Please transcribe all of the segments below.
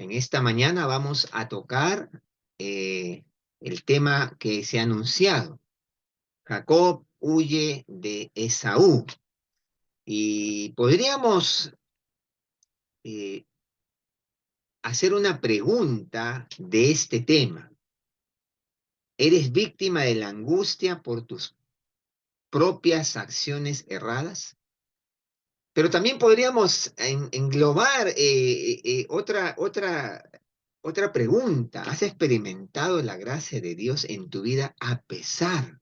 En esta mañana vamos a tocar el tema que se ha anunciado. Jacob huye de Esaú. Y podríamos eh, hacer una pregunta de este tema. ¿Eres víctima de la angustia por tus propias acciones erradas? Pero también podríamos englobar otra pregunta. ¿Has experimentado la gracia de Dios en tu vida a pesar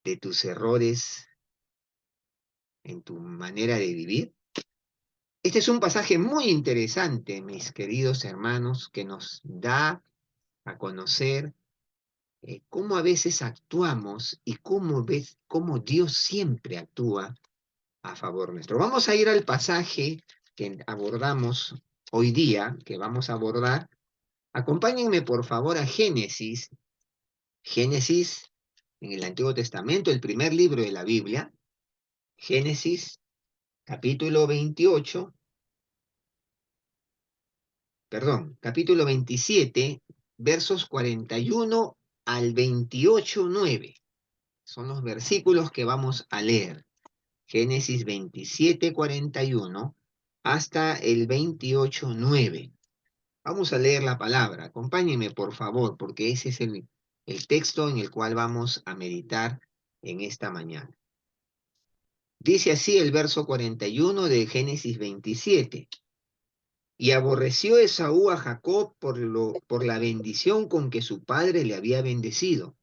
de tus errores en tu manera de vivir? Este es un pasaje muy interesante, mis queridos hermanos, que nos da a conocer cómo a veces actuamos y cómo Dios siempre actúa a favor nuestro. Vamos a ir al pasaje que abordamos hoy día, que vamos a abordar. Acompáñenme por favor a Génesis. Génesis en el Antiguo Testamento, el primer libro de la Biblia. Génesis capítulo 28, perdón, capítulo 27, versos 41 al 28:9. Son los versículos que vamos a leer. Génesis 27, 41 hasta el 28:9. Vamos a leer la palabra. Acompáñenme, por favor, porque ese es el texto en el cual vamos a meditar en esta mañana. Dice así el verso 41 de Génesis 27. Y aborreció Esaú a Jacob por la bendición con que su padre le había bendecido.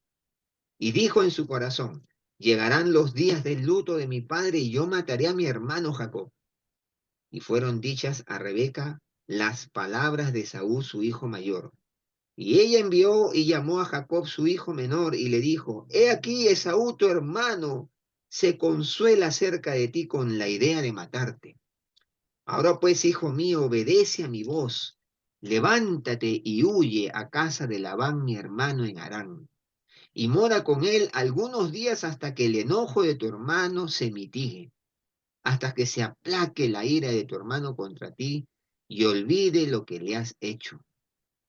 Y dijo en su corazón, llegarán los días del luto de mi padre y yo mataré a mi hermano Jacob. Y fueron dichas a Rebeca las palabras de Esaú, su hijo mayor. Y ella envió y llamó a Jacob, su hijo menor, y le dijo, he aquí Esaú, tu hermano, se consuela cerca de ti con la idea de matarte. Ahora pues, hijo mío, obedece a mi voz. Levántate y huye a casa de Labán, mi hermano, en Harán, y mora con él algunos días hasta que el enojo de tu hermano se mitigue, hasta que se aplaque la ira de tu hermano contra ti y olvide lo que le has hecho.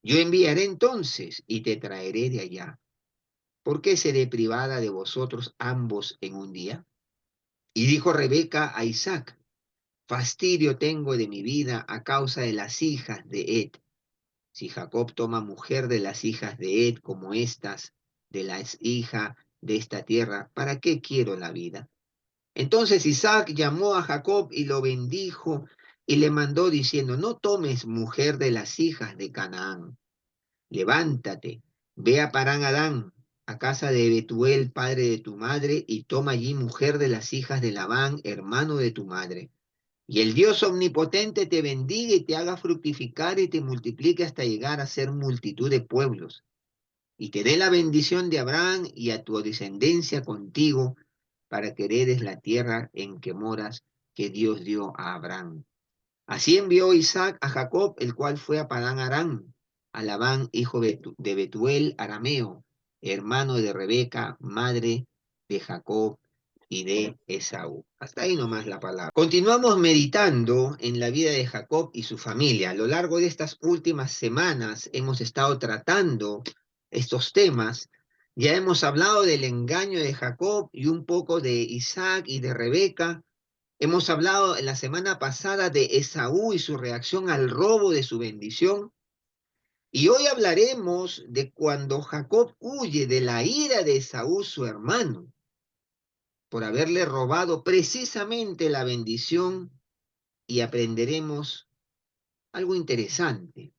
Yo enviaré entonces y te traeré de allá. ¿Por qué seré privada de vosotros ambos en un día? Y dijo Rebeca a Isaac, fastidio tengo de mi vida a causa de las hijas de Ed. Si Jacob toma mujer de las hijas de Ed como estas, de la hija de esta tierra, ¿para qué quiero la vida? Entonces Isaac llamó a Jacob y lo bendijo y le mandó diciendo, no tomes mujer de las hijas de Canaán. Levántate, ve a Parán Adán, a casa de Betuel, padre de tu madre, y toma allí mujer de las hijas de Labán, hermano de tu madre. Y el Dios omnipotente te bendiga y te haga fructificar y te multiplique hasta llegar a ser multitud de pueblos. Y te dé la bendición de Abraham y a tu descendencia contigo, para que heredes la tierra en que moras, que Dios dio a Abraham. Así envió Isaac a Jacob, el cual fue a Padán Aram, a Labán, hijo de Betuel, arameo, hermano de Rebeca, madre de Jacob y de Esaú. Hasta ahí nomás la palabra. Continuamos meditando en la vida de Jacob y su familia. A lo largo de estas últimas semanas hemos estado tratando estos temas. Ya hemos hablado del engaño de Jacob y un poco de Isaac y de Rebeca. Hemos hablado en la semana pasada de Esaú y su reacción al robo de su bendición. Y hoy hablaremos de cuando Jacob huye de la ira de Esaú, su hermano, por haberle robado precisamente la bendición, y aprenderemos algo interesante,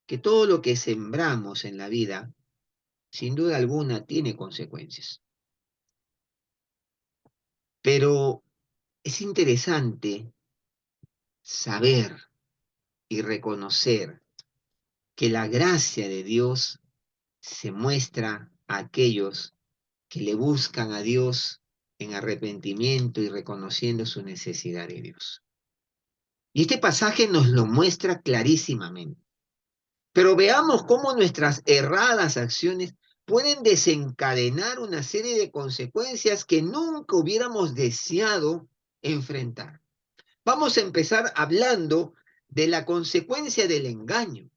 que todo lo que sembramos en la vida, sin duda alguna, tiene consecuencias. Pero es interesante saber y reconocer que la gracia de Dios se muestra a aquellos que le buscan a Dios en arrepentimiento y reconociendo su necesidad de Dios. Y este pasaje nos lo muestra clarísimamente. Pero veamos cómo nuestras erradas acciones pueden desencadenar una serie de consecuencias que nunca hubiéramos deseado enfrentar. Vamos a empezar hablando de la consecuencia del engaño.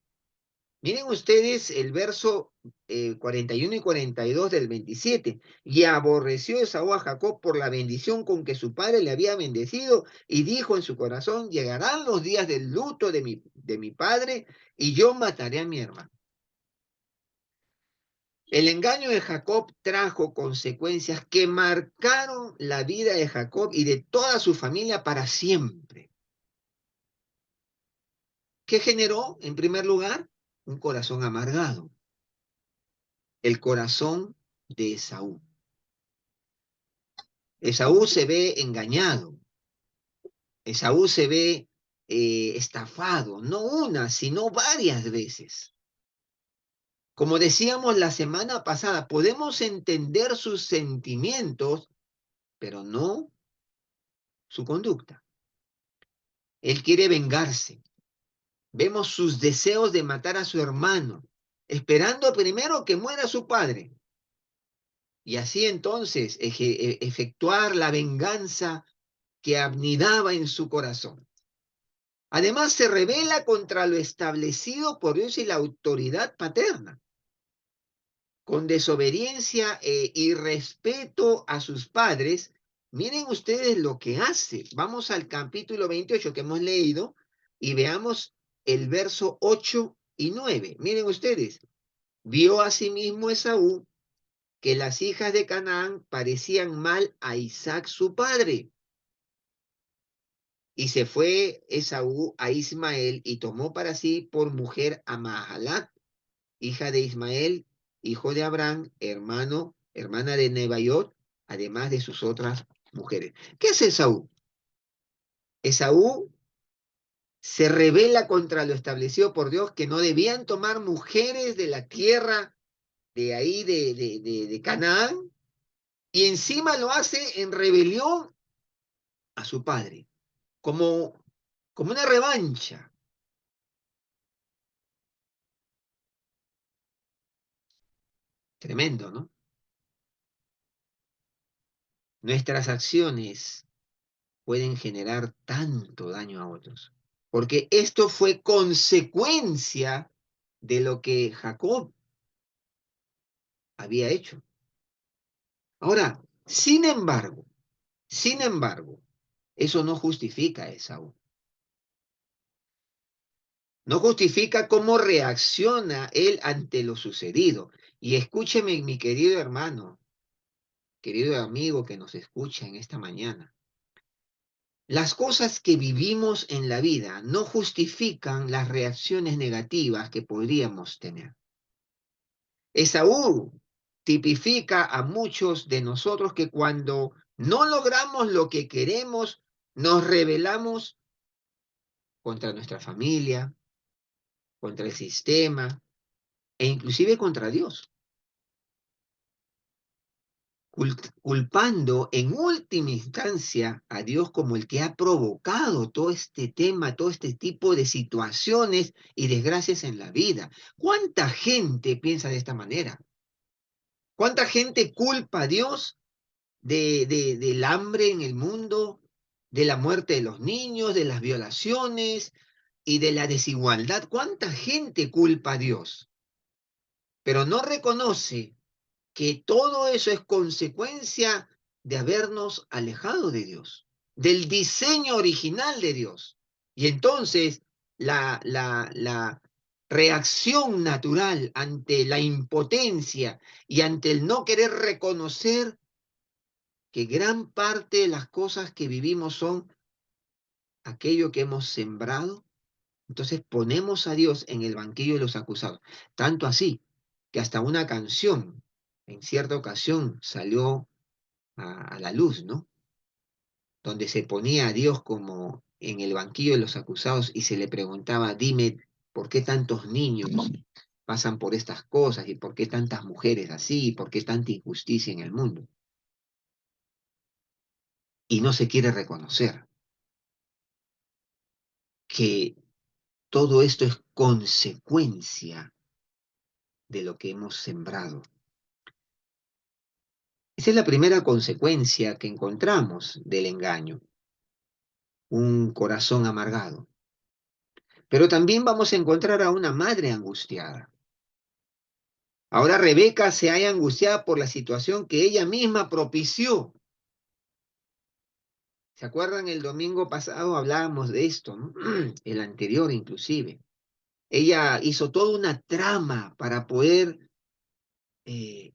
Miren ustedes el verso 41 y 42 del 27. Y aborreció Esaú a Jacob por la bendición con que su padre le había bendecido, y dijo en su corazón: llegarán los días del luto de mi padre, y yo mataré a mi hermano. El engaño de Jacob trajo consecuencias que marcaron la vida de Jacob y de toda su familia para siempre. ¿Qué generó, en primer lugar? Un corazón amargado, el corazón de Esaú. Esaú se ve engañado, Esaú se ve estafado, no una, sino varias veces. Como decíamos la semana pasada, podemos entender sus sentimientos, pero no su conducta. Él quiere vengarse. Vemos sus deseos de matar a su hermano, esperando primero que muera su padre. Y así entonces efectuar la venganza que anidaba en su corazón. Además, se rebela contra lo establecido por Dios y la autoridad paterna, con desobediencia y respeto a sus padres. Miren ustedes lo que hace. Vamos al capítulo 28 que hemos leído y veamos el verso 8 y 9. Miren ustedes. Vio asimismo Esaú que las hijas de Canaán parecían mal a Isaac su padre. Y se fue Esaú a Ismael y tomó para sí por mujer a Mahalat, hija de Ismael, hijo de Abraham, hermana de Nebaiot, además de sus otras mujeres. ¿Qué hace Esaú? Esaú se rebela contra lo establecido por Dios, que no debían tomar mujeres de la tierra de ahí, de Canaán, y encima lo hace en rebelión a su padre, como una revancha. Tremendo, ¿no? Nuestras acciones pueden generar tanto daño a otros, porque esto fue consecuencia de lo que Jacob había hecho. Ahora, sin embargo, eso no justifica a Esaú. No justifica cómo reacciona él ante lo sucedido. Y escúcheme, mi querido hermano, querido amigo que nos escucha en esta mañana. Las cosas que vivimos en la vida no justifican las reacciones negativas que podríamos tener. Esaú tipifica a muchos de nosotros que cuando no logramos lo que queremos, nos rebelamos contra nuestra familia, contra el sistema e inclusive contra Dios, culpando en última instancia a Dios como el que ha provocado todo este tema, todo este tipo de situaciones y desgracias en la vida. ¿Cuánta gente piensa de esta manera? ¿Cuánta gente culpa a Dios del hambre en el mundo, de la muerte de los niños, de las violaciones y de la desigualdad? ¿Cuánta gente culpa a Dios? Pero no reconoce que todo eso es consecuencia de habernos alejado de Dios, del diseño original de Dios. Y entonces la reacción natural ante la impotencia y ante el no querer reconocer que gran parte de las cosas que vivimos son aquello que hemos sembrado, entonces ponemos a Dios en el banquillo de los acusados. Tanto así que hasta una canción en cierta ocasión salió a la luz, ¿no? Donde se ponía a Dios como en el banquillo de los acusados y se le preguntaba: dime, ¿por qué tantos niños pasan por estas cosas y por qué tantas mujeres así y por qué tanta injusticia en el mundo? Y no se quiere reconocer que todo esto es consecuencia de lo que hemos sembrado. Esa es la primera consecuencia que encontramos del engaño, un corazón amargado. Pero también vamos a encontrar a una madre angustiada. Ahora Rebeca se halla angustiada por la situación que ella misma propició. ¿Se acuerdan? El domingo pasado hablábamos de esto, ¿no? El anterior inclusive. Ella hizo toda una trama para poder, eh,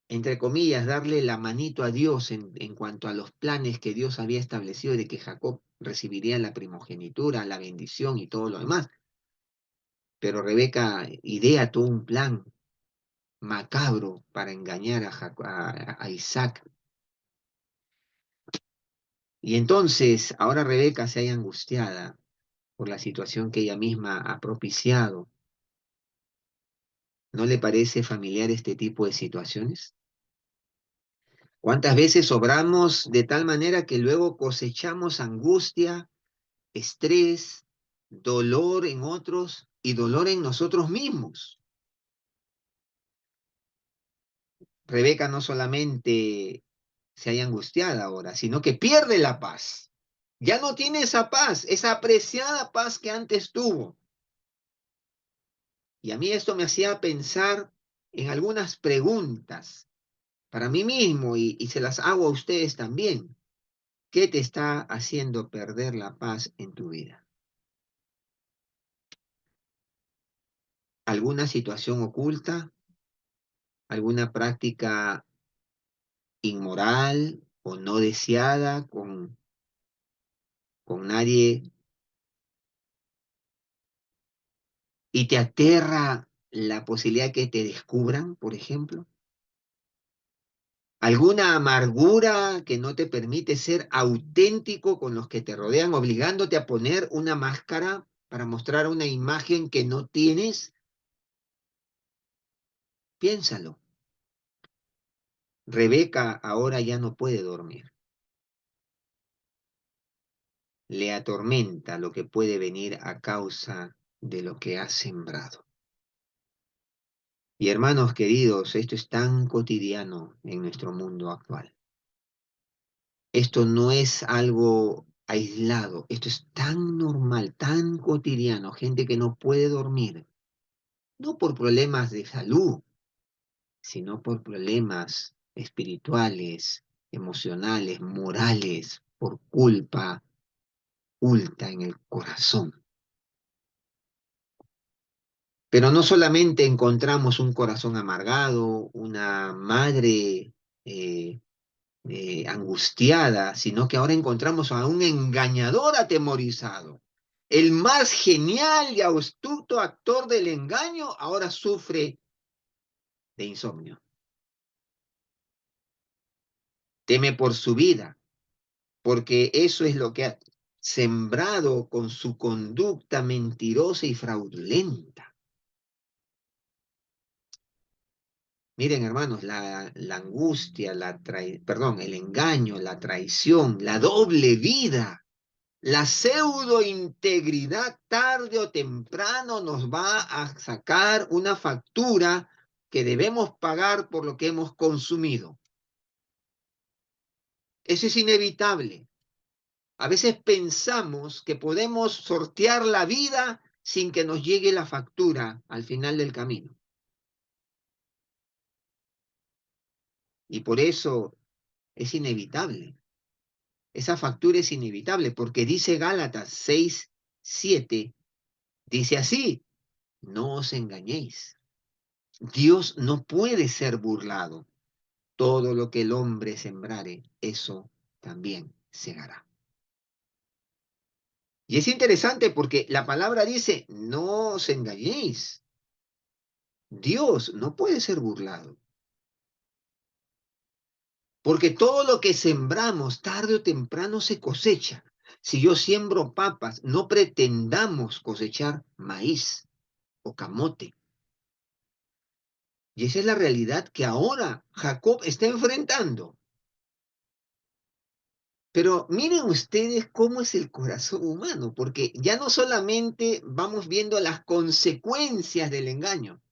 entre comillas, darle la manito a Dios en cuanto a los planes que Dios había establecido de que Jacob recibiría la primogenitura, la bendición y todo lo demás. Pero Rebeca idea todo un plan macabro para engañar a Isaac. Y entonces, ahora Rebeca se halla angustiada por la situación que ella misma ha propiciado. ¿No le parece familiar este tipo de situaciones? ¿Cuántas veces obramos de tal manera que luego cosechamos angustia, estrés, dolor en otros y dolor en nosotros mismos? Rebeca no solamente se halla angustiada ahora, sino que pierde la paz. Ya no tiene esa paz, esa apreciada paz que antes tuvo. Y a mí esto me hacía pensar en algunas preguntas para mí mismo y se las hago a ustedes también. ¿Qué te está haciendo perder la paz en tu vida? ¿Alguna situación oculta? ¿Alguna práctica inmoral o no deseada con nadie y te aterra la posibilidad que te descubran, por ejemplo? ¿Alguna amargura que no te permite ser auténtico con los que te rodean, obligándote a poner una máscara para mostrar una imagen que no tienes? Piénsalo. Rebeca ahora ya no puede dormir. Le atormenta lo que puede venir a causa de lo que ha sembrado. Y hermanos queridos, esto es tan cotidiano en nuestro mundo actual. Esto no es algo aislado, esto es tan normal, tan cotidiano, gente que no puede dormir, no por problemas de salud, sino por problemas espirituales, emocionales, morales, por culpa oculta en el corazón. Pero no solamente encontramos un corazón amargado, una madre eh, angustiada, sino que ahora encontramos a un engañador atemorizado. El más genial y astuto actor del engaño ahora sufre de insomnio. Teme por su vida, porque eso es lo que ha sembrado con su conducta mentirosa y fraudulenta. Miren, hermanos, la angustia, perdón, el engaño, la traición, la doble vida, la pseudo integridad tarde o temprano nos va a sacar una factura que debemos pagar por lo que hemos consumido. Eso es inevitable. A veces pensamos que podemos sortear la vida sin que nos llegue la factura al final del camino. Y por eso es inevitable. Esa factura es inevitable porque dice Gálatas 6:7, dice así, no os engañéis. Dios no puede ser burlado. Todo lo que el hombre sembrare, eso también segará. Y es interesante porque la palabra dice, no os engañéis. Dios no puede ser burlado. Porque todo lo que sembramos tarde o temprano se cosecha. Si yo siembro papas, no pretendamos cosechar maíz o camote. Y esa es la realidad que ahora Jacob está enfrentando. Pero miren ustedes cómo es el corazón humano, porque ya no solamente vamos viendo las consecuencias del engaño,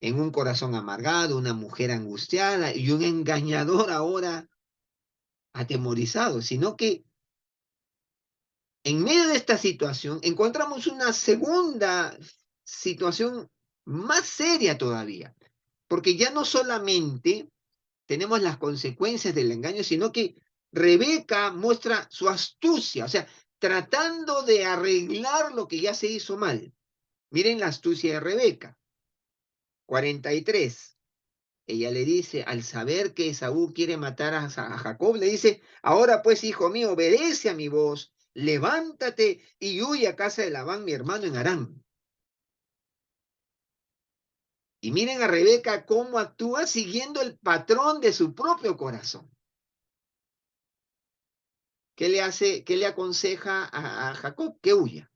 en un corazón amargado, una mujer angustiada y un engañador ahora atemorizado, sino que En medio de esta situación encontramos una segunda situación más seria todavía, porque ya no solamente tenemos las consecuencias del engaño, sino que Rebeca muestra su astucia, o sea, tratando de arreglar lo que ya se hizo mal. Miren la astucia de Rebeca. 43. Ella le dice, al saber que Esaú quiere matar a Jacob, le dice, ahora pues, hijo mío, obedece a mi voz, levántate y huye a casa de Labán, mi hermano, en Aram. Y miren a Rebeca cómo actúa siguiendo el patrón de su propio corazón. ¿Qué le hace, qué le aconseja a Jacob? Que huya,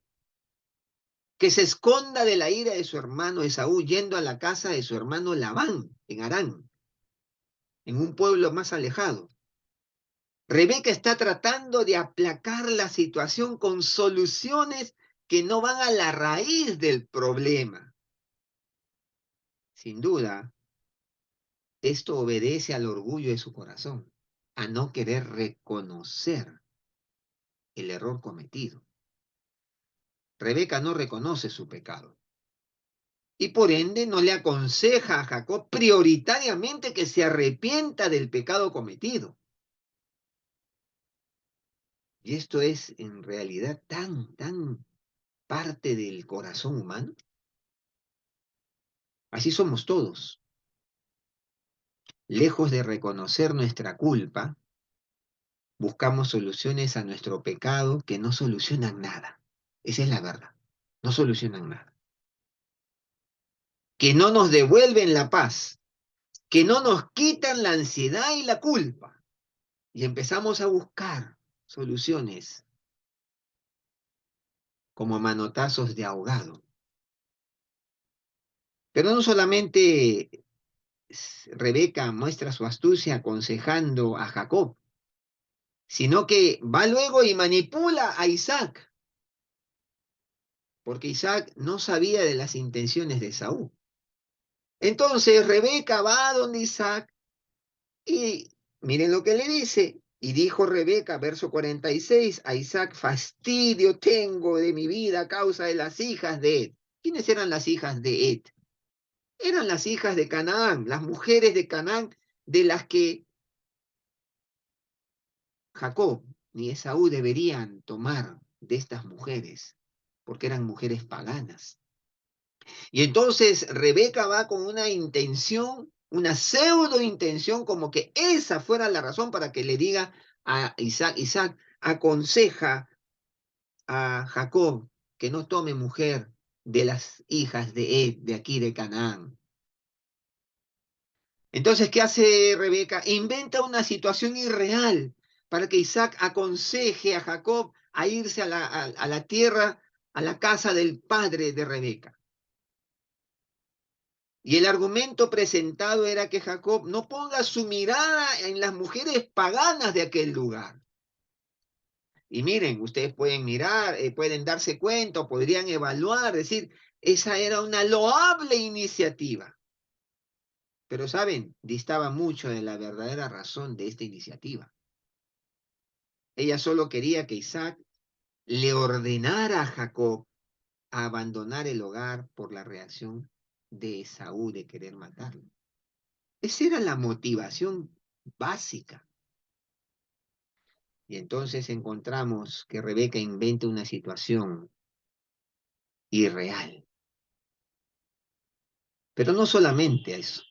que se esconda de la ira de su hermano Esaú, yendo a la casa de su hermano Labán, en Aram, en un pueblo más alejado. Rebeca está tratando de aplacar la situación con soluciones que no van a la raíz del problema. Sin duda, esto obedece al orgullo de su corazón, a no querer reconocer el error cometido. Rebeca no reconoce su pecado y por ende no le aconseja a Jacob prioritariamente que se arrepienta del pecado cometido. Y esto es en realidad tan parte del corazón humano. Así somos todos. Lejos de reconocer nuestra culpa, buscamos soluciones a nuestro pecado que no solucionan nada. Esa es la verdad. No solucionan nada. Que no nos devuelven la paz, que no nos quitan la ansiedad y la culpa. Y empezamos a buscar soluciones como manotazos de ahogado. Pero no solamente Rebeca muestra su astucia aconsejando a Jacob, sino que va luego y manipula a Isaac, porque Isaac no sabía de las intenciones de Esaú. Entonces Rebeca va a donde Isaac y miren lo que le dice. Y dijo Rebeca, verso 46, a Isaac, fastidio tengo de mi vida a causa de las hijas de Ed. ¿Quiénes eran las hijas de Ed? Eran las hijas de Canaán, las mujeres de Canaán, de las que Jacob ni Esaú deberían tomar de estas mujeres, porque eran mujeres paganas. Y entonces Rebeca va con una intención, una pseudo intención, como que esa fuera la razón para que le diga a Isaac, Isaac aconseja a Jacob que no tome mujer de las hijas de Ed, de aquí de Canaán. Entonces, ¿qué hace Rebeca? Inventa una situación irreal para que Isaac aconseje a Jacob a irse a la tierra, a la casa del padre de Rebeca. Y el argumento presentado era que Jacob no ponga su mirada en las mujeres paganas de aquel lugar. Y miren, ustedes pueden mirar, pueden darse cuenta, o podrían evaluar, decir, esa era una loable iniciativa. Pero saben, distaba mucho de la verdadera razón de esta iniciativa. Ella solo quería que Isaac le ordenara a Jacob a abandonar el hogar por la reacción de Esaú de querer matarlo. Esa era la motivación básica. Y entonces encontramos que Rebeca inventa una situación irreal. Pero no solamente eso.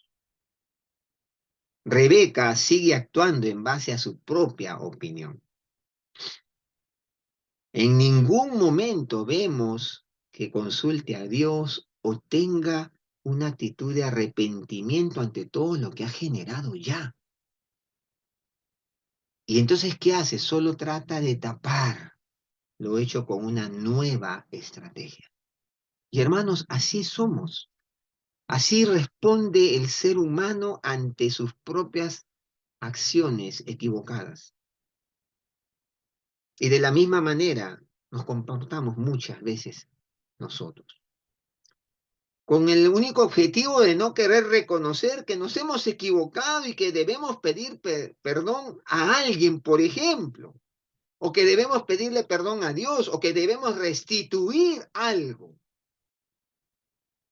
Rebeca sigue actuando en base a su propia opinión. En ningún momento vemos que consulte a Dios o tenga una actitud de arrepentimiento ante todo lo que ha generado ya. Y entonces, ¿qué hace? Solo trata de tapar lo hecho con una nueva estrategia. Y hermanos, así somos. Así responde el ser humano ante sus propias acciones equivocadas. Y de la misma manera nos comportamos muchas veces nosotros, con el único objetivo de no querer reconocer que nos hemos equivocado y que debemos pedir perdón a alguien, por ejemplo, o que debemos pedirle perdón a Dios, o que debemos restituir algo.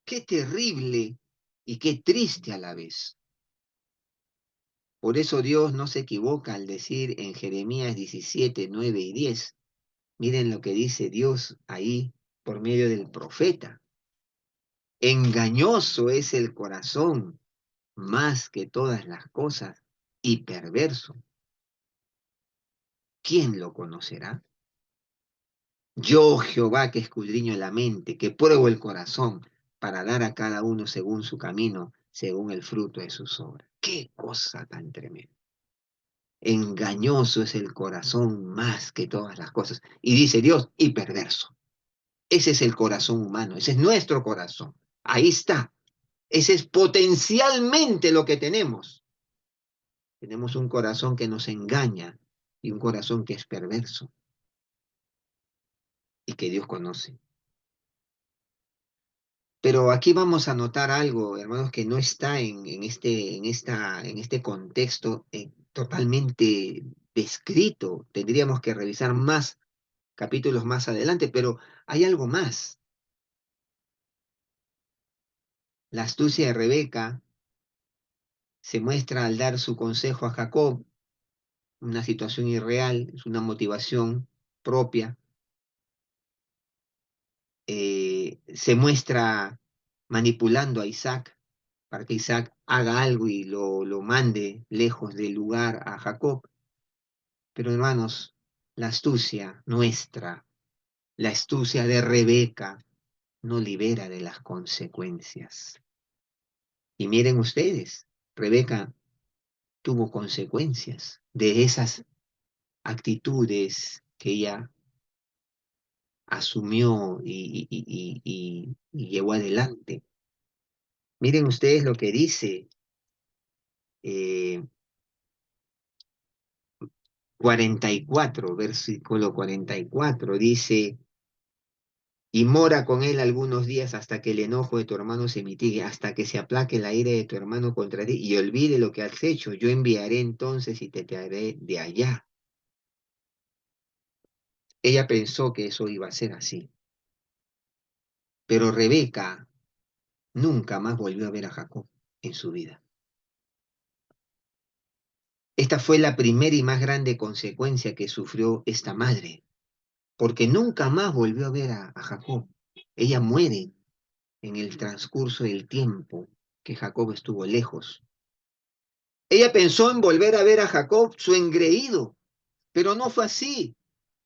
Qué terrible y qué triste a la vez. Por eso Dios no se equivoca al decir en Jeremías 17, 9 y 10. Miren lo que dice Dios ahí por medio del profeta. Engañoso es el corazón más que todas las cosas y perverso. ¿Quién lo conocerá? Yo, Jehová, que escudriño la mente, que pruebo el corazón, para dar a cada uno según su camino, según el fruto de sus obras. ¡Qué cosa tan tremenda! Engañoso es el corazón más que todas las cosas. Y dice Dios, y perverso. Ese es el corazón humano, ese es nuestro corazón. Ahí está. Ese es potencialmente lo que tenemos. Tenemos un corazón que nos engaña y un corazón que es perverso y que Dios conoce. Pero aquí vamos a notar algo, hermanos, que no está en este contexto totalmente descrito. Tendríamos que revisar más capítulos más adelante, pero hay algo más. La astucia de Rebeca se muestra al dar su consejo a Jacob, una situación irreal, es una motivación propia. Se muestra manipulando a Isaac para que Isaac haga algo y lo mande lejos del lugar a Jacob. Pero hermanos, la astucia nuestra, la astucia de Rebeca, no libera de las consecuencias. Y miren ustedes, Rebeca tuvo consecuencias de esas actitudes que ella asumió y llevó adelante. Miren ustedes lo que dice eh, 44, versículo 44, dice, y mora con él algunos días hasta que el enojo de tu hermano se mitigue, hasta que se aplaque la ira de tu hermano contra ti y olvide lo que has hecho. Yo enviaré entonces y te traeré de allá. Ella pensó que eso iba a ser así, pero Rebeca nunca más volvió a ver a Jacob en su vida. Esta fue la primera y más grande consecuencia que sufrió esta madre, porque nunca más volvió a ver a Jacob. Ella muere en el transcurso del tiempo que Jacob estuvo lejos. Ella pensó en volver a ver a Jacob, su engreído, pero no fue así.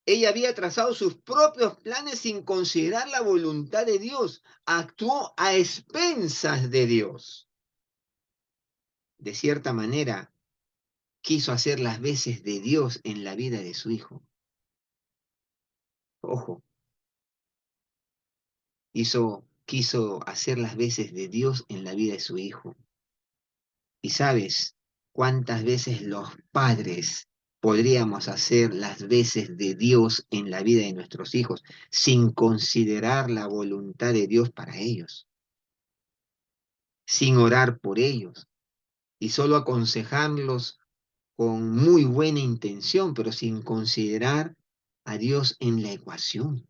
Ella había trazado sus propios planes sin considerar la voluntad de Dios. Actuó a expensas de Dios. De cierta manera, quiso hacer las veces de Dios en la vida de su hijo. Ojo, quiso hacer las veces de Dios en la vida de su hijo. Y sabes cuántas veces los padres podríamos hacer las veces de Dios en la vida de nuestros hijos sin considerar la voluntad de Dios para ellos, sin orar por ellos y solo aconsejarlos con muy buena intención, pero sin considerar a Dios en la ecuación.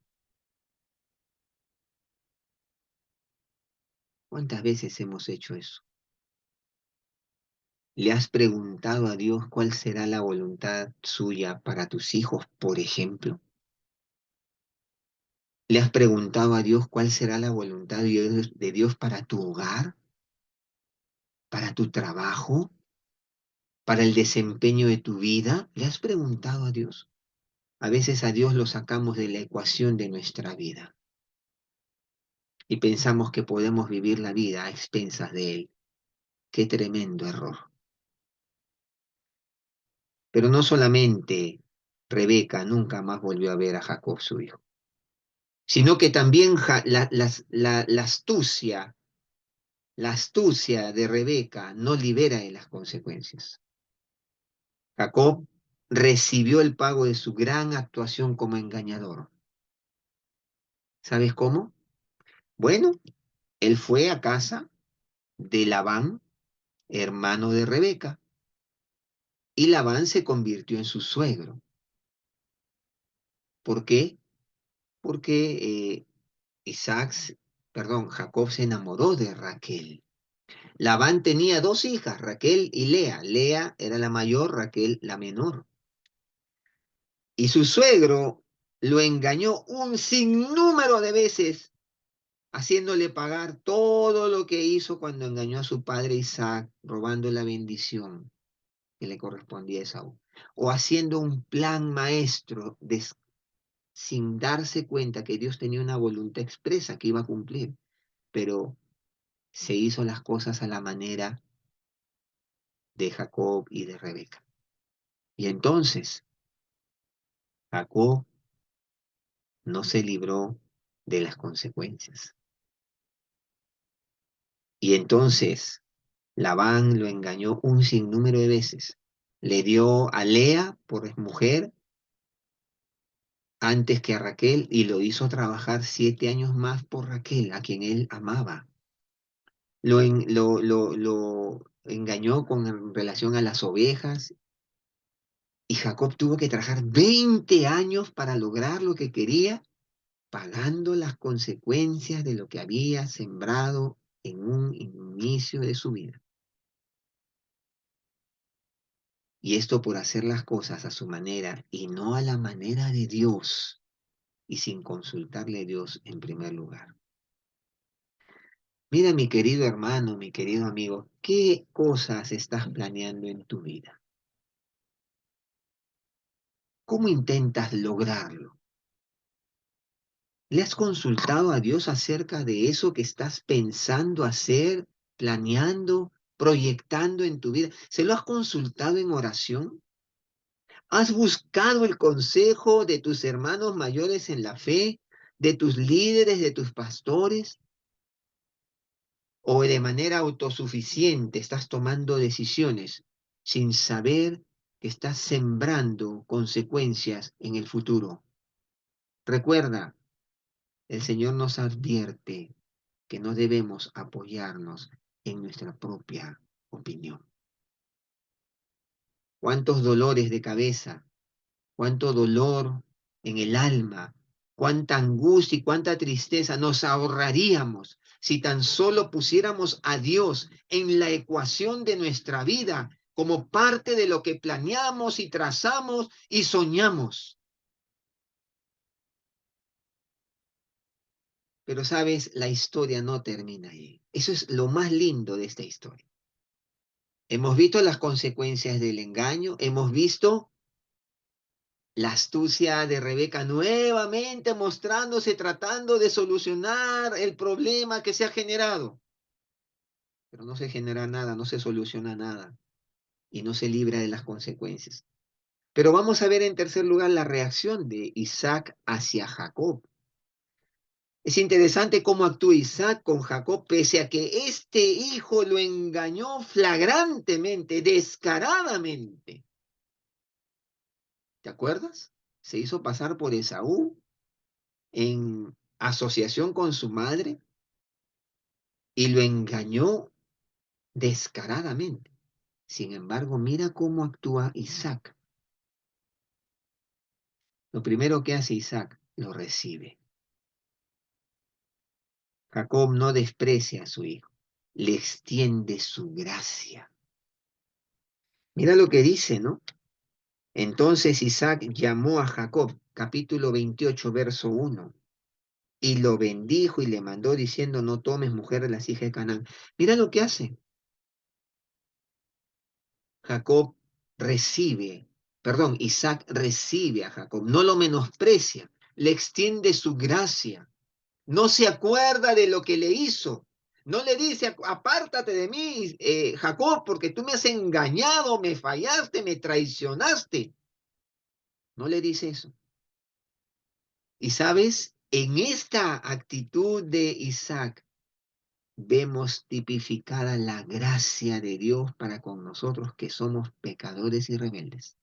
¿Cuántas veces hemos hecho eso? ¿Le has preguntado a Dios cuál será la voluntad suya para tus hijos, por ejemplo? ¿Le has preguntado a Dios cuál será la voluntad de Dios para tu hogar, para tu trabajo, para el desempeño de tu vida? ¿Le has preguntado a Dios? A veces a Dios lo sacamos de la ecuación de nuestra vida y pensamos que podemos vivir la vida a expensas de Él. Qué tremendo error. Pero no solamente Rebeca nunca más volvió a ver a Jacob, su hijo, sino que también la astucia de Rebeca no libera de las consecuencias. Jacob recibió el pago de su gran actuación como engañador. ¿Sabes cómo? Bueno, él fue a casa de Labán, hermano de Rebeca, y Labán se convirtió en su suegro. ¿Por qué? Porque Jacob se enamoró de Raquel. Labán tenía dos hijas, Raquel y Lea. Lea era la mayor, Raquel la menor. Y su suegro lo engañó un sinnúmero de veces, haciéndole pagar todo lo que hizo cuando engañó a su padre Isaac, robando la bendición que le correspondía a Esaú. O haciendo un plan maestro sin darse cuenta que Dios tenía una voluntad expresa que iba a cumplir, pero se hizo las cosas a la manera de Jacob y de Rebeca. Y entonces Jacob no se libró de las consecuencias. Y entonces Labán lo engañó un sinnúmero de veces. Le dio a Lea por mujer antes que a Raquel y lo hizo trabajar 7 años más por Raquel, a quien él amaba. Lo engañó con relación a las ovejas y Jacob tuvo que trabajar 20 años para lograr lo que quería, pagando las consecuencias de lo que había sembrado en un inicio de su vida. Y esto por hacer las cosas a su manera y no a la manera de Dios y sin consultarle a Dios en primer lugar. Mira, mi querido hermano, mi querido amigo, ¿qué cosas estás planeando en tu vida? ¿Cómo intentas lograrlo? ¿Le has consultado a Dios acerca de eso que estás pensando hacer, planeando, proyectando en tu vida? ¿Se lo has consultado en oración? ¿Has buscado el consejo de tus hermanos mayores en la fe, de tus líderes, de tus pastores? ¿O de manera autosuficiente estás tomando decisiones sin saber que estás sembrando consecuencias en el futuro? Recuerda, el Señor nos advierte que no debemos apoyarnos en nuestra propia opinión. ¿Cuántos dolores de cabeza, cuánto dolor en el alma, cuánta angustia y cuánta tristeza nos ahorraríamos si tan solo pusiéramos a Dios en la ecuación de nuestra vida como parte de lo que planeamos y trazamos y soñamos? Pero sabes, la historia no termina ahí. Eso es lo más lindo de esta historia. Hemos visto las consecuencias del engaño, hemos visto la astucia de Rebeca nuevamente mostrándose, tratando de solucionar el problema que se ha generado. Pero no se genera nada, no se soluciona nada y no se libra de las consecuencias. Pero vamos a ver en tercer lugar la reacción de Isaac hacia Jacob. Es interesante cómo actúa Isaac con Jacob, pese a que este hijo lo engañó flagrantemente, descaradamente. ¿Te acuerdas? Se hizo pasar por Esaú en asociación con su madre y lo engañó descaradamente. Sin embargo, mira cómo actúa Isaac. Lo primero que hace Isaac, lo recibe. Jacob no desprecia a su hijo, le extiende su gracia. Mira lo que dice, ¿no? Entonces Isaac llamó a Jacob, capítulo 28, verso 1, y lo bendijo y le mandó diciendo, no tomes mujer de las hijas de Canaán. Mira lo que hace. Jacob Isaac recibe a Jacob, no lo menosprecia, le extiende su gracia, no se acuerda de lo que le hizo, no le dice, apártate de mí, Jacob, porque tú me has engañado, me fallaste, me traicionaste. No le dice eso. Y sabes, en esta actitud de Isaac vemos tipificada la gracia de Dios para con nosotros que somos pecadores y rebeldes.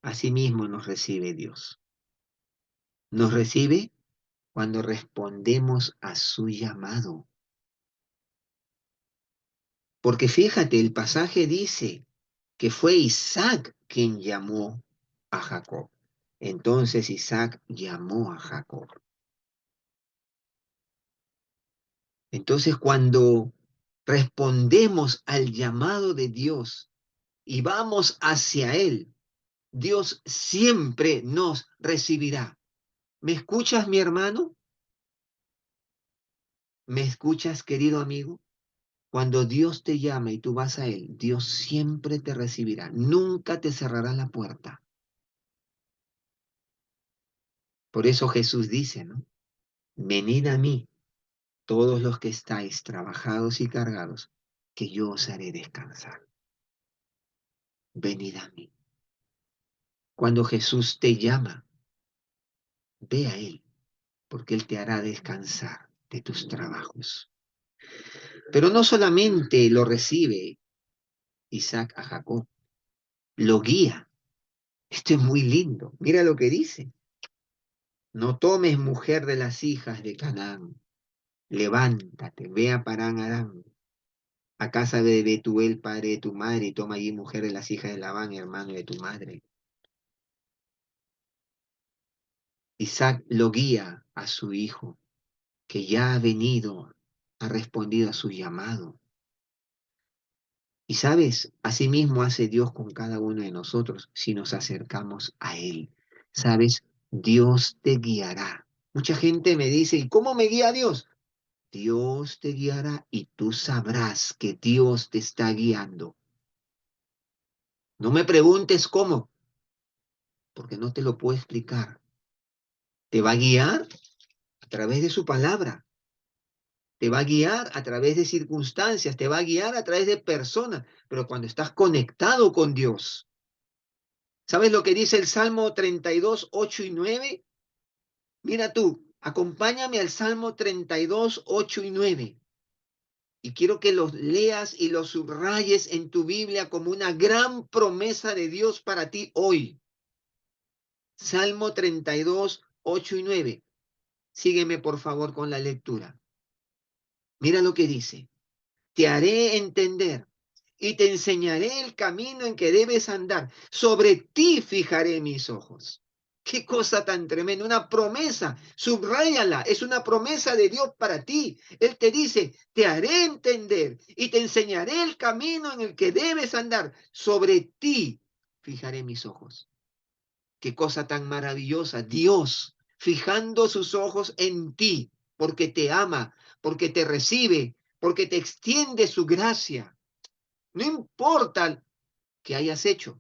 Asimismo nos recibe Dios. Nos recibe cuando respondemos a su llamado. Porque fíjate, el pasaje dice que fue Isaac quien llamó a Jacob. Entonces Isaac llamó a Jacob. Entonces cuando respondemos al llamado de Dios y vamos hacia Él, Dios siempre nos recibirá. ¿Me escuchas, mi hermano? ¿Me escuchas, querido amigo? Cuando Dios te llama y tú vas a Él, Dios siempre te recibirá. Nunca te cerrará la puerta. Por eso Jesús dice, ¿no? Venid a mí, todos los que estáis trabajados y cargados, que yo os haré descansar. Venid a mí. Cuando Jesús te llama, ve a Él, porque Él te hará descansar de tus trabajos. Pero no solamente lo recibe Isaac a Jacob, lo guía. Esto es muy lindo. Mira lo que dice. No tomes mujer de las hijas de Canaán. Levántate, ve a Parán Aram, a casa de Betuel, padre de tu madre, y toma allí mujer de las hijas de Labán, hermano de tu madre. Isaac lo guía a su hijo, que ya ha venido, ha respondido a su llamado. Y sabes, asimismo hace Dios con cada uno de nosotros si nos acercamos a Él. Sabes, Dios te guiará. Mucha gente me dice, ¿y cómo me guía Dios? Dios te guiará y tú sabrás que Dios te está guiando. No me preguntes cómo, porque no te lo puedo explicar. Te va a guiar a través de su palabra, te va a guiar a través de circunstancias, te va a guiar a través de personas, pero cuando estás conectado con Dios. ¿Sabes lo que dice el Salmo 32, 8 y 9? Mira tú, acompáñame al Salmo 32, 8 y 9. Y quiero que los leas y los subrayes en tu Biblia como una gran promesa de Dios para ti hoy. Salmo 32, 8 y 9. Sígueme por favor con la lectura. Mira lo que dice. Te haré entender y te enseñaré el camino en que debes andar. Sobre ti fijaré mis ojos. Qué cosa tan tremenda, una promesa, subráyala, es una promesa de Dios para ti. Él te dice, te haré entender y te enseñaré el camino en el que debes andar. Sobre ti fijaré mis ojos. Qué cosa tan maravillosa, Dios fijando sus ojos en ti, porque te ama, porque te recibe, porque te extiende su gracia. No importa qué hayas hecho,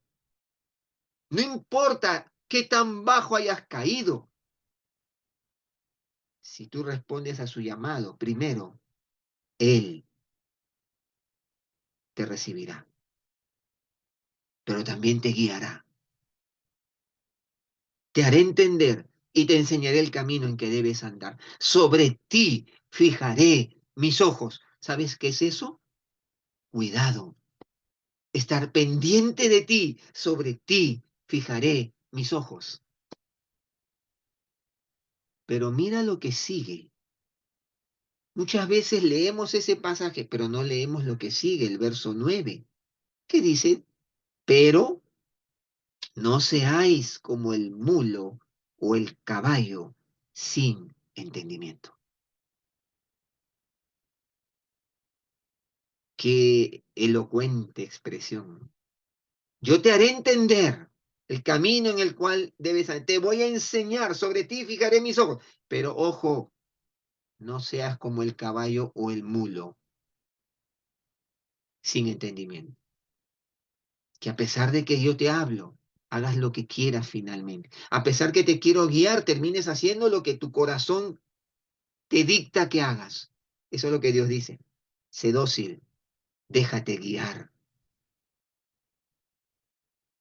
no importa qué tan bajo hayas caído. Si tú respondes a su llamado, primero, Él te recibirá, pero también te guiará. Te haré entender y te enseñaré el camino en que debes andar. Sobre ti fijaré mis ojos. ¿Sabes qué es eso? Cuidado. Estar pendiente de ti. Sobre ti fijaré mis ojos. Pero mira lo que sigue. Muchas veces leemos ese pasaje, pero no leemos lo que sigue, el verso 9, que dice, pero no seáis como el mulo o el caballo sin entendimiento. Qué elocuente expresión. Yo te haré entender el camino en el cual debes andar. Te voy a enseñar, sobre ti fijaré mis ojos. Pero ojo, no seas como el caballo o el mulo sin entendimiento. Que a pesar de que yo te hablo, hagas lo que quieras finalmente. A pesar que te quiero guiar, termines haciendo lo que tu corazón te dicta que hagas. Eso es lo que Dios dice. Sé dócil, déjate guiar.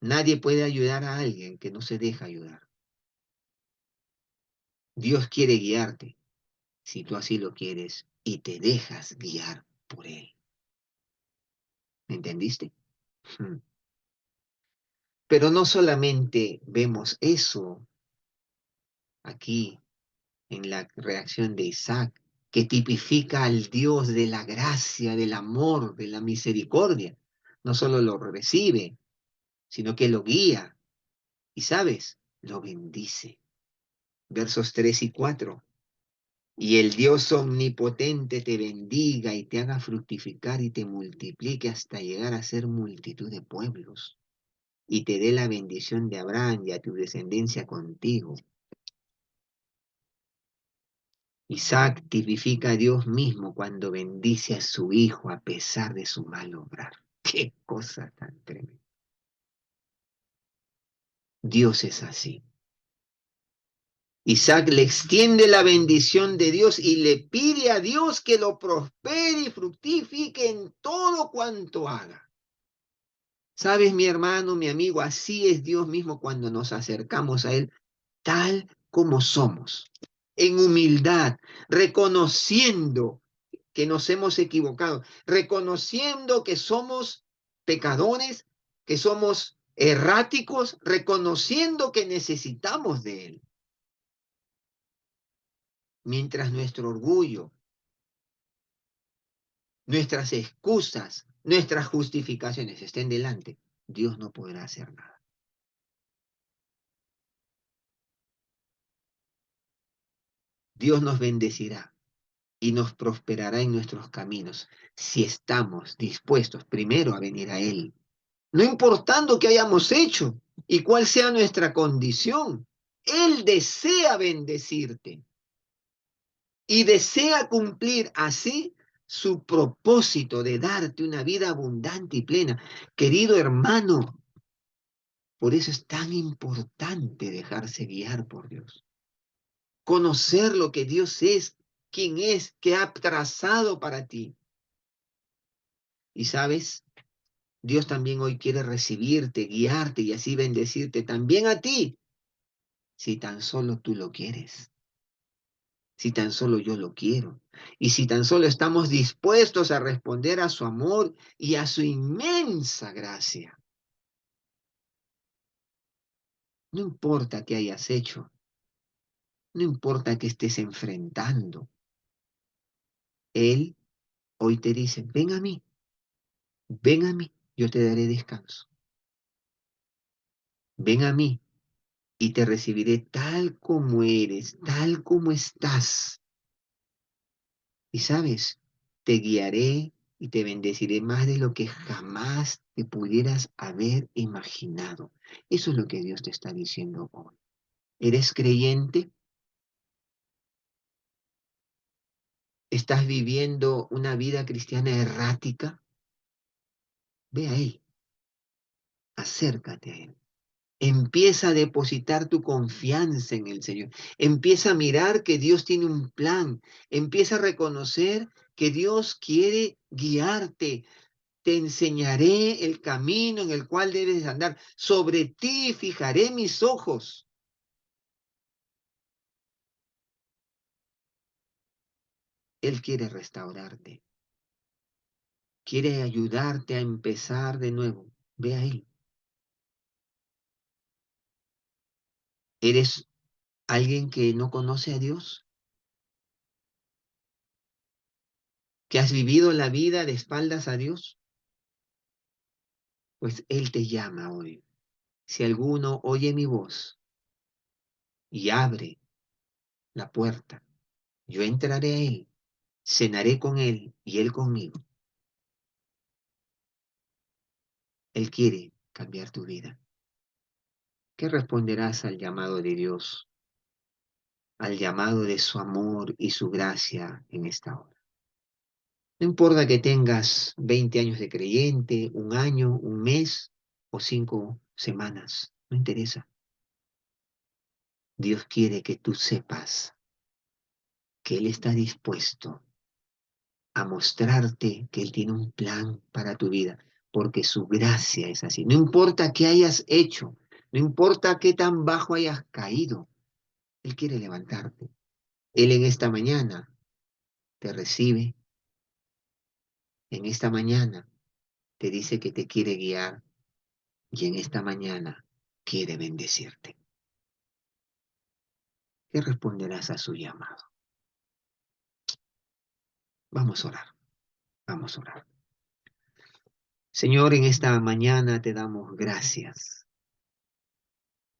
Nadie puede ayudar a alguien que no se deja ayudar. Dios quiere guiarte, si tú así lo quieres, y te dejas guiar por Él. ¿Me entendiste? Hmm. Pero no solamente vemos eso aquí en la reacción de Isaac, que tipifica al Dios de la gracia, del amor, de la misericordia. No solo lo recibe, sino que lo guía y, ¿sabes? Lo bendice. Versos 3 y 4. Y el Dios omnipotente te bendiga y te haga fructificar y te multiplique hasta llegar a ser multitud de pueblos. Y te dé la bendición de Abraham y a tu descendencia contigo. Isaac tipifica a Dios mismo cuando bendice a su hijo a pesar de su mal obrar. ¡Qué cosa tan tremenda! Dios es así. Isaac le extiende la bendición de Dios y le pide a Dios que lo prospere y fructifique en todo cuanto haga. Sabes, mi hermano, mi amigo, así es Dios mismo cuando nos acercamos a Él, tal como somos, en humildad, reconociendo que nos hemos equivocado, reconociendo que somos pecadores, que somos erráticos, reconociendo que necesitamos de Él. Mientras nuestro orgullo, nuestras excusas, nuestras justificaciones estén delante, Dios no podrá hacer nada. Dios nos bendecirá y nos prosperará en nuestros caminos si estamos dispuestos primero a venir a Él, no importando qué hayamos hecho y cuál sea nuestra condición. Él desea bendecirte y desea cumplir así su propósito de darte una vida abundante y plena. Querido hermano, por eso es tan importante dejarse guiar por Dios. Conocer lo que Dios es, quién es, qué ha trazado para ti. Y sabes, Dios también hoy quiere recibirte, guiarte y así bendecirte también a ti, si tan solo tú lo quieres, si tan solo yo lo quiero, y si tan solo estamos dispuestos a responder a su amor y a su inmensa gracia. No importa qué hayas hecho, no importa qué estés enfrentando, Él hoy te dice, ven a mí, yo te daré descanso. Ven a mí y te recibiré tal como eres, tal como estás. Y sabes, te guiaré y te bendeciré más de lo que jamás te pudieras haber imaginado. Eso es lo que Dios te está diciendo hoy. ¿Eres creyente? ¿Estás viviendo una vida cristiana errática? Ve a Él, acércate a Él. Empieza a depositar tu confianza en el Señor. Empieza a mirar que Dios tiene un plan. Empieza a reconocer que Dios quiere guiarte. Te enseñaré el camino en el cual debes andar. Sobre ti fijaré mis ojos. Él quiere restaurarte. Quiere ayudarte a empezar de nuevo. Ve a Él. ¿Eres alguien que no conoce a Dios? ¿Que has vivido la vida de espaldas a Dios? Pues Él te llama hoy. Si alguno oye mi voz y abre la puerta, yo entraré a Él, cenaré con Él y Él conmigo. Él quiere cambiar tu vida. ¿Qué responderás al llamado de Dios, al llamado de su amor y su gracia en esta hora? No importa que tengas 20 años de creyente, un año, un mes o 5 semanas, no interesa. Dios quiere que tú sepas que Él está dispuesto a mostrarte que Él tiene un plan para tu vida, porque su gracia es así. No importa qué hayas hecho, no importa qué tan bajo hayas caído, Él quiere levantarte. Él en esta mañana te recibe, en esta mañana te dice que te quiere guiar y en esta mañana quiere bendecirte. ¿Qué responderás a su llamado? Vamos a orar, vamos a orar. Señor, en esta mañana te damos gracias,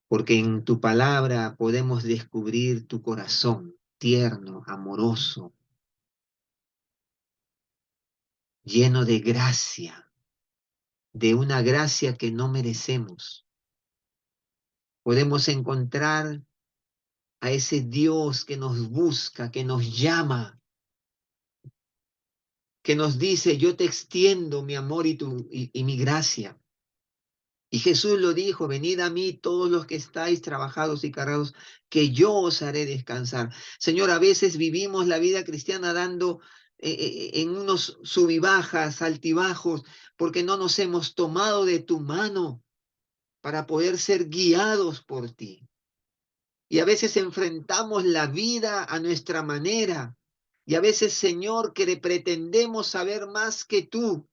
porque en tu palabra podemos descubrir tu corazón tierno, amoroso, lleno de gracia, de una gracia que no merecemos. Podemos encontrar a ese Dios que nos busca, que nos llama, que nos dice, yo te extiendo mi amor y mi gracia. Y Jesús lo dijo, venid a mí todos los que estáis trabajados y cargados, que yo os haré descansar. Señor, a veces vivimos la vida cristiana dando en unos sub y bajas, altibajos, porque no nos hemos tomado de tu mano para poder ser guiados por ti. Y a veces enfrentamos la vida a nuestra manera. Y a veces, Señor, que le pretendemos saber más que tú.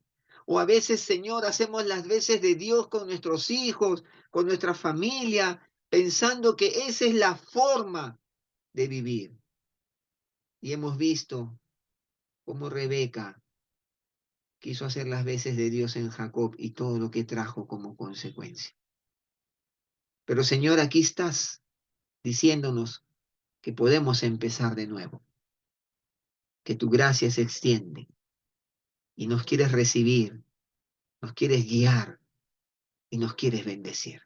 O a veces, Señor, hacemos las veces de Dios con nuestros hijos, con nuestra familia, pensando que esa es la forma de vivir. Y hemos visto cómo Rebeca quiso hacer las veces de Dios en Jacob y todo lo que trajo como consecuencia. Pero, Señor, aquí estás diciéndonos que podemos empezar de nuevo, que tu gracia se extiende y nos quieres recibir, nos quieres guiar y nos quieres bendecir.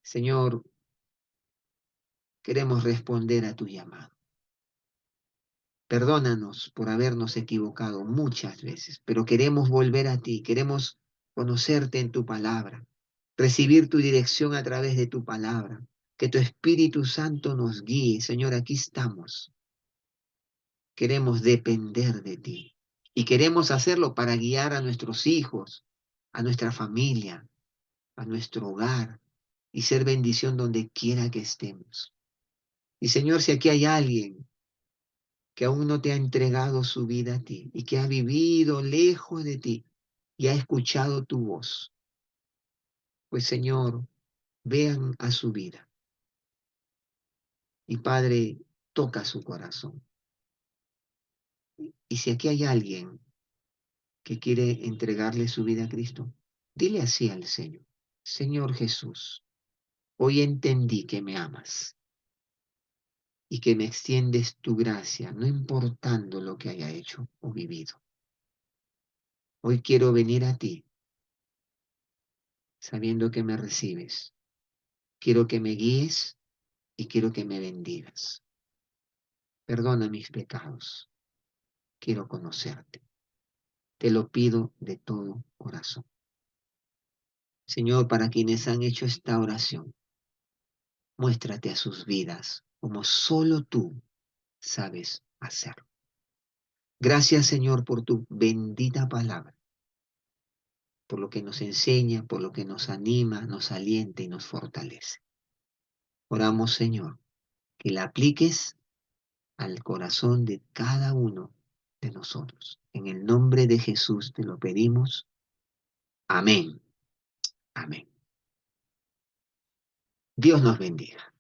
Señor, queremos responder a tu llamado. Perdónanos por habernos equivocado muchas veces, pero queremos volver a ti, queremos conocerte en tu palabra, recibir tu dirección a través de tu palabra, que tu Espíritu Santo nos guíe. Señor, aquí estamos. Queremos depender de ti y queremos hacerlo para guiar a nuestros hijos, a nuestra familia, a nuestro hogar y ser bendición donde quiera que estemos. Y Señor, si aquí hay alguien que aún no te ha entregado su vida a ti y que ha vivido lejos de ti y ha escuchado tu voz, pues Señor, vean a su vida. Y Padre, toca su corazón. Y si aquí hay alguien que quiere entregarle su vida a Cristo, dile así al Señor. Señor Jesús, hoy entendí que me amas y que me extiendes tu gracia, no importando lo que haya hecho o vivido. Hoy quiero venir a ti, sabiendo que me recibes. Quiero que me guíes y quiero que me bendigas. Perdona mis pecados. Quiero conocerte. Te lo pido de todo corazón. Señor, para quienes han hecho esta oración, muéstrate a sus vidas como solo tú sabes hacerlo. Gracias, Señor, por tu bendita palabra, por lo que nos enseña, por lo que nos anima, nos alienta y nos fortalece. Oramos, Señor, que la apliques al corazón de cada uno de nosotros. En el nombre de Jesús te lo pedimos. Amén. Amén. Dios nos bendiga.